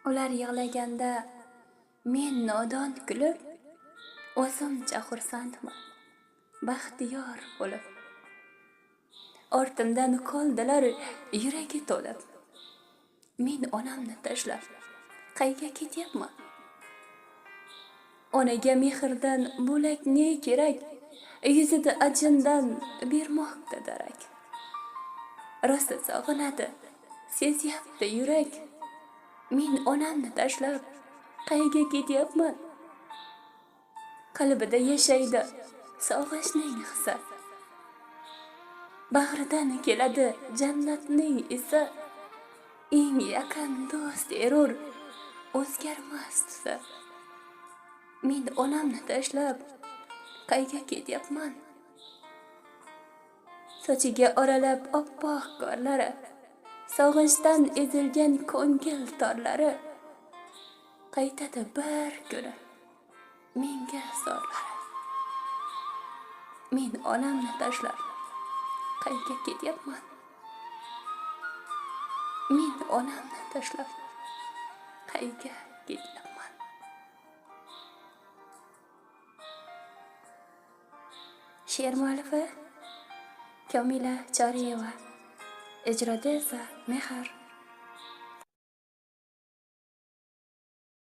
Ular yig'laganda men nodon kulib, o'zimcha xursandman, baxtiyor bo'lib. Ortimdan qoldilar yuragi to'lib. Men onamni tashlab qayga ketyapman? Onaga mehrdan bo'lak ne kerak? Yuzida ajindan bermoqda darak. Rosti sog'inadi, sezyapti yurak. Men onamni tashlab qayga ketyapman? Qalbida yashaydi sog'ishning hisi. Bag'ridan keladi jannatning isi. Eng yaqin do'st erur o'zgarmas tusi. Men onamni tashlab qayga ketyapman? Sochiga oralab oppoq qorlari, sog'inchdan ezilgan ko'ngil torlari. Qaytadi bir kuni menga zorlari. Men onamni tashlab qayga ketyapman? Men onamni tashlab qayga ketyapman? She'r muallifi Kamila Choriyeva, ijroda esa Mehr